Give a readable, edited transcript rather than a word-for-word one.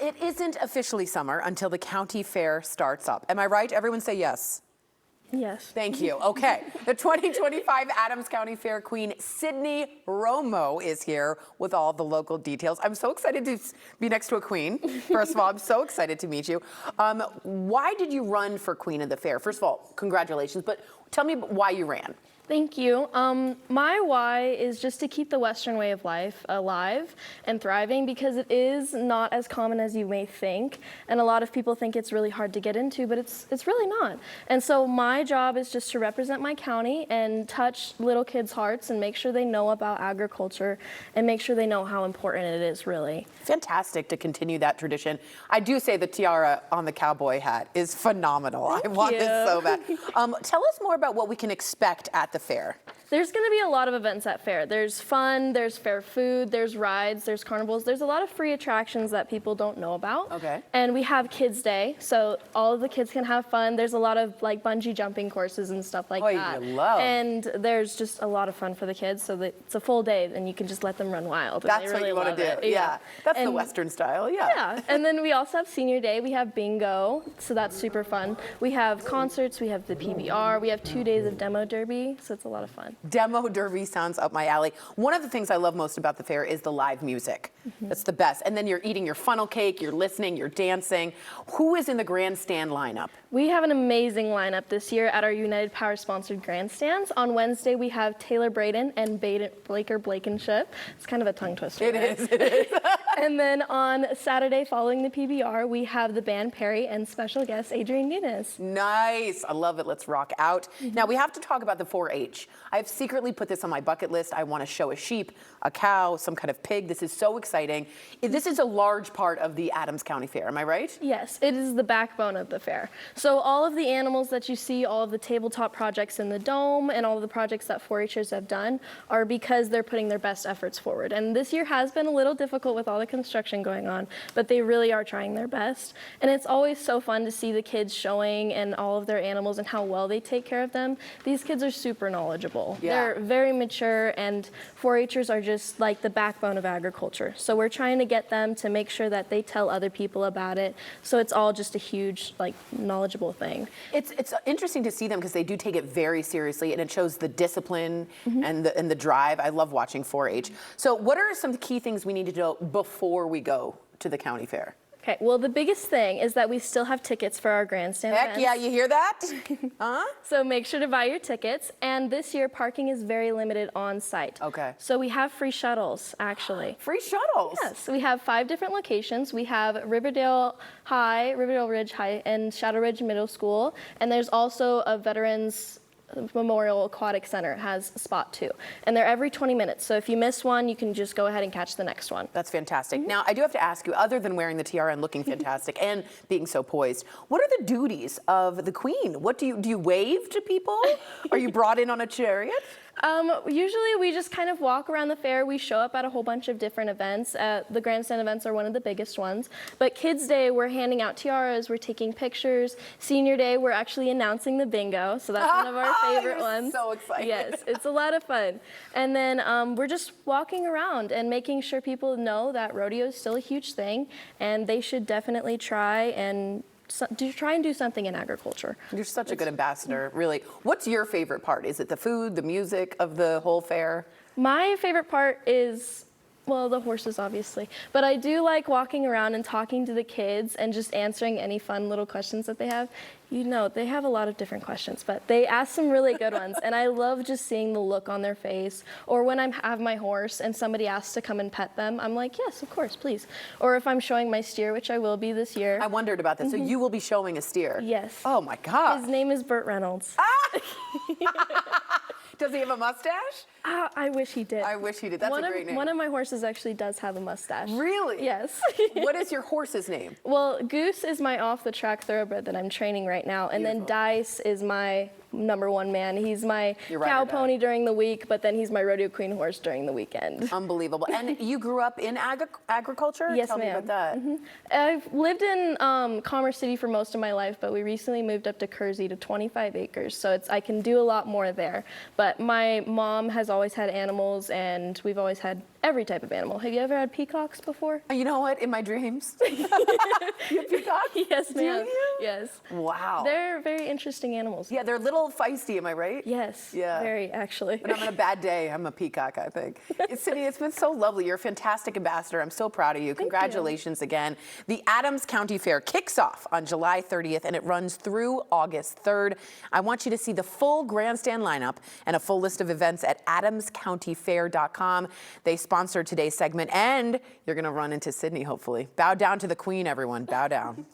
it isn't officially summer until the county fair starts up. Am I right? Everyone say yes. Yes. Thank you. Okay. The 2025 Adams County Fair Queen Sidney Romo is here with all the local details. I'm so excited to be next to a queen. First of all, I'm so excited to meet you. Why did you run for Queen of the Fair? First of all, congratulations, but tell me why you ran. Thank you. My why is just to keep the Western way of life alive and thriving, because it is not as common as you may think. And a lot of people think it's really hard to get into, but it's really not. And so my job is just to represent my county and touch little kids' hearts and make sure they know about agriculture and make sure they know how important it is, really. Fantastic to continue that tradition. I do say the tiara on the cowboy hat is phenomenal. I want this so bad. Tell us more about what we can expect at the fair. There's going to be a lot of events at fair. There's fun, there's fair food, there's rides, there's carnivals. There's a lot of free attractions that people don't know about. Okay. And we have Kids Day, so all of the kids can have fun. There's a lot of like bungee jumping courses and stuff like that. You love. And there's just a lot of fun for the kids, so that it's a full day and you can just let them run wild. That's really what you want to do. Yeah. That's the Western style. Yeah. Yeah. And then we also have Senior Day. We have bingo, so that's super fun. We have concerts, we have the PBR, we have 2 days of demo derby, so it's a lot of fun. Demo derby sounds up my alley. One of the things I love most about the fair is the live music. That's the best. And then you're eating your funnel cake, you're listening, you're dancing. Who is in the grandstand lineup? We have an amazing lineup this year at our United Power sponsored grandstands. On Wednesday, we have Taylor Braden and Blaker Blankenship. It's kind of a tongue twister. It is. And then on Saturday, following the PBR, we have the band Perry and special guest Adrian Nunes. Nice. I love it. Let's rock out. Now, we have to talk about the 4-H. I've secretly put this on my bucket list. I want to show a sheep, a cow, some kind of pig. This is so exciting. This is a large part of the Adams County Fair. Am I right? Yes, it is the backbone of the fair. So all of the animals that you see, all of the tabletop projects in the dome, and all of the projects that 4-Hers have done are because they're putting their best efforts forward. And this year has been a little difficult with all the construction going on, but they really are trying their best. And it's always so fun to see the kids showing and all of their animals and how well they take care of them. These kids are super knowledgeable. Yeah. They're very mature, and 4-Hers are just like the backbone of agriculture. So we're trying to get them to make sure that they tell other people about it. So it's all just a huge, like, knowledgeable thing. It's interesting to see them because they do take it very seriously, and it shows the discipline and the drive. I love watching 4-H. So what are some key things we need to know before we go to the county fair? Okay, well, the biggest thing is that we still have tickets for our grandstand Heck events. yeah, you hear that? Huh? So make sure to buy your tickets. And this year, parking is very limited on site. Okay. So we have free shuttles, actually. Free shuttles? Yes, we have 5 different locations. We have Riverdale High, Riverdale Ridge High, and Shadow Ridge Middle School. And there's also a Veterans Memorial Aquatic Center has spot 2, and they're every 20 minutes. So if you miss one, you can just go ahead and catch the next one. That's fantastic. Now, I do have to ask you, other than wearing the tiara and looking fantastic and being so poised, what are the duties of the queen? What do you wave to people? Are you brought in on a chariot? Usually we just kind of walk around the fair. We show up at a whole bunch of different events. The grandstand events are one of the biggest ones. But Kids Day, we're handing out tiaras, we're taking pictures. Senior Day, we're actually announcing the bingo, so that's one of our favorite ones. So excited. Yes, it's a lot of fun. And then we're just walking around and making sure people know that rodeo is still a huge thing, and they should definitely try and do something in agriculture. You're such a good ambassador, really. What's your favorite part? Is it the food, the music of the whole fair? My favorite part is, well, the horses, obviously. But I do like walking around and talking to the kids and just answering any fun little questions that they have. You know, they have a lot of different questions, but they ask some really good ones. And I love just seeing the look on their face. Or when I have my horse and somebody asks to come and pet them, I'm like, yes, of course, please. Or if I'm showing my steer, which I will be this year. I wondered about this. So you will be showing a steer? Yes. Oh, my God. His name is Burt Reynolds. Does he have a mustache? I wish he did. I wish he did. That's a great name. One of my horses actually does have a mustache. Really? Yes. What is your horse's name? Well, Goose is my off-the-track thoroughbred that I'm training right now, and then Dice is my #1 man. He's my cow pony during the week, but then he's my rodeo queen horse during the weekend. Unbelievable. And you grew up in agriculture? Yes, Tell me about that. I've lived in Commerce City for most of my life, but we recently moved up to Kersey to 25 acres, so I can do a lot more there. But my mom has always had animals, and we've always had every type of animal. Have you ever had peacocks before? You know what? In my dreams. You have peacock? Yes, ma'am. Do you? Yes. Wow. They're very interesting animals. Yeah, they're a little feisty, am I right? Yes. Yeah. Very, actually. When I'm on a bad day, I'm a peacock, I think. Sydney, it's been so lovely. You're a fantastic ambassador. I'm so proud of you. Congratulations again. The Adams County Fair kicks off on July 30th, and it runs through August 3rd. I want you to see the full grandstand lineup and a full list of events at adamscountyfair.com. They sponsored today's segment, and you're going to run into Sydney, hopefully. Bow down to the queen, everyone. Bow down.